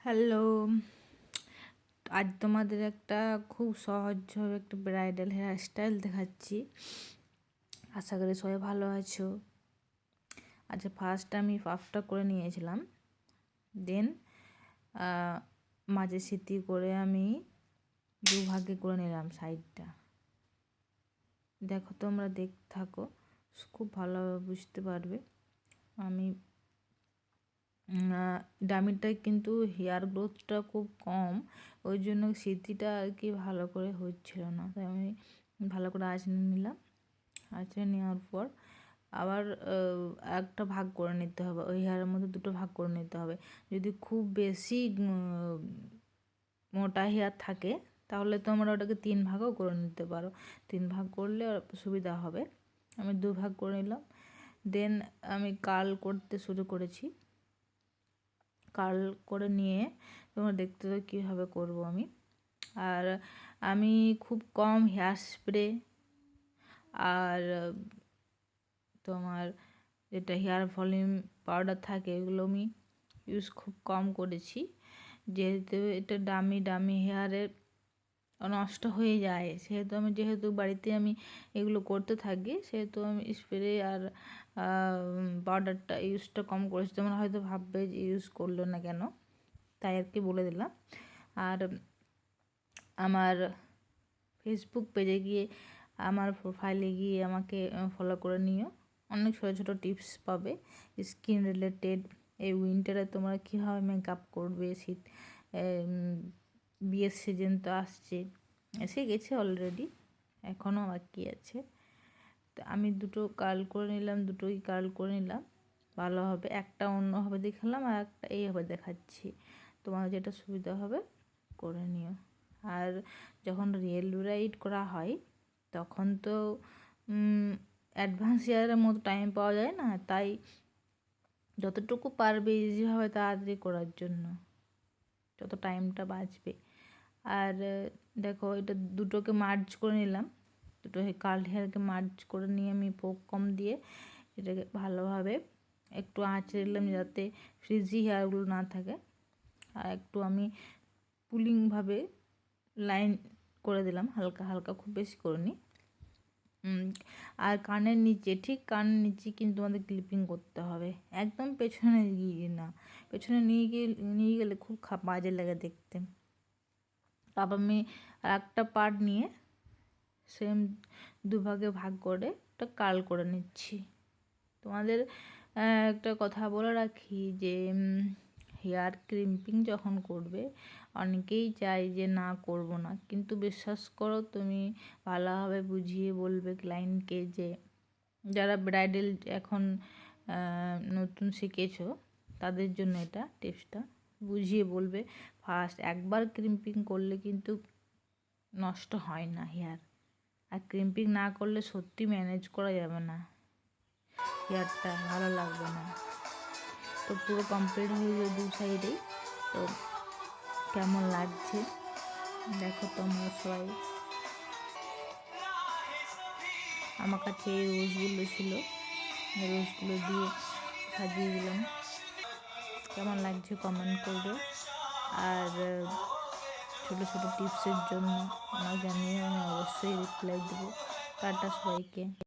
Hello, আজ তোমাদের একটা খুব সহজভাবে একটা ব্রাইডাল হেয়ার স্টাইল দেখাচ্ছি। আশা করি সবাই ভালো আছো। আচ্ছা, ফার্স্ট আমি পাফটা করে নিয়েছিলাম, দেন মাঝে সিটি করে আমি দুভাগে করে নিলাম সাইডটা। দেখো, তোমরা থাকো, খুব ভালোভাবে বুঝতে পারবে। আমি ডামিটায় কিন্তু হেয়ার গ্রোথটা খুব কম, ওই জন্য সিটিটা আর কি ভালো করে হচ্ছিল না, তাই আমি ভালো করে আঁচড়ে নিলাম। আঁচড়ে নেওয়ার পর আবার একটা ভাগ করে নিতে হবে, ওই হেয়ারের মধ্যে দুটো ভাগ করে নিতে হবে। যদি খুব বেশি মোটা হেয়ার থাকে তাহলে তোমরা ওটাকে 3 ভাগও করে নিতে পারো, 3 ভাগ করলে সুবিধা হবে। আমি 2 ভাগ করে নিলাম। দেন আমি কার্ল করতে শুরু করেছি। কার্ল করে নিয়ে তোমরা দেখতে তো কীভাবে করবো আমি। আর আমি খুব কম হেয়ার স্প্রে আর তোমার যেটা হেয়ার ভলিউম পাউডার থাকে এগুলো আমি ইউজ খুব কম করেছি, যেহেতু এটা ডামি হেয়ারের নষ্ট হয়ে যায়, সেহেতু আমি বাড়িতে আমি এগুলো করতে থাকি, সেহেতু আমি স্প্রে আর পাউডারটা ইউজটা কম করেছি। তোমরা হয়তো ভাববে যে ইউজ করলো না কেন, তাই আর কি বলে দিলাম। আর আমার ফেসবুক পেজে গিয়ে, আমার প্রোফাইলে গিয়ে আমাকে ফলো করে নিও, অনেক ছোটো ছোটো টিপস পাবে স্কিন রিলেটেড। এই উইন্টারে তোমরা কীভাবে মেকআপ করবে, শীত বিয়ের সিজন তো আসছে, এসে গেছে অলরেডি, এখনও বাকি আছে। তো আমি দুটোই কার্ল করে নিলাম ভালোভাবে। একটা অন্যভাবে দেখালাম আর একটা এইভাবে দেখাচ্ছি, তোমার যেটা সুবিধা হবে করে নিও। আর যখন রিয়েল ব্রাইড করা হয় তখন তো অ্যাডভান্স ইয়ারের মতো টাইম পাওয়া যায় না, তাই যতটুকু পারবে ইজিভাবে তাড়াতাড়ি করার জন্য, যত টাইমটা বাঁচবে। আর দেখো, এটা দুটোকে মার্জ করে নিলাম, দুটো কার্ল হেয়ারকে মার্জ করে নিয়ে আমি কম দিয়ে এটাকে ভালোভাবে একটু আঁচড়ে নিলাম যাতে ফ্রিজি হেয়ারগুলো না থাকে। আর একটু আমি পুলিংভাবে লাইন করে দিলাম, হালকা হালকা, খুব বেশি করিনি। আর কানের নিচে কিন্তু আমাদের ক্লিপিং করতে হবে, একদম পেছনে গিয়ে না, পেছনে নিয়ে গেলে খুব বাজে লাগে দেখতে। তারপর আমি একটা পার্ট নিয়ে সেম দুভাগে ভাগ করে একটা কার্ল করে নিচ্ছি। তোমাদের একটা কথা বলে রাখি যে হেয়ার ক্রিম্পিং যখন করবে অনেকেই চায় যে না করব না, কিন্তু বিশ্বাস করো, তুমি ভালোভাবে বুঝিয়ে বলবে ক্লায়েন্টকে, যে যারা ব্রাইডাল এখন নতুন শিখেছো তাদের জন্য এটা টিপসটা বুঝিয়ে বলবে। ফার্স্ট একবার ক্রিম্পিং করলে কিন্তু নষ্ট হয় না হেয়ার, আর ক্রিম্পিং না করলে সত্যি ম্যানেজ করা যাবে না, হেয়ারটা ভালো লাগবে না। তো পুরো কমপ্লিট হয়ে যায় দু সাইডেই। তো কেমন লাগছে দেখো তোমরা সবাই। আমার কাছে এই রোজগুলো ছিল, রোজগুলো দিয়ে সাজিয়ে দিলাম। কেমন লাগছে কমেন্ট করবে, আর ছোটো ছোটো টিপসের জন্য আমাকে জানিয়ে আমি অবশ্যই রিপ্লাই দেবো। টাটা সবাইকে।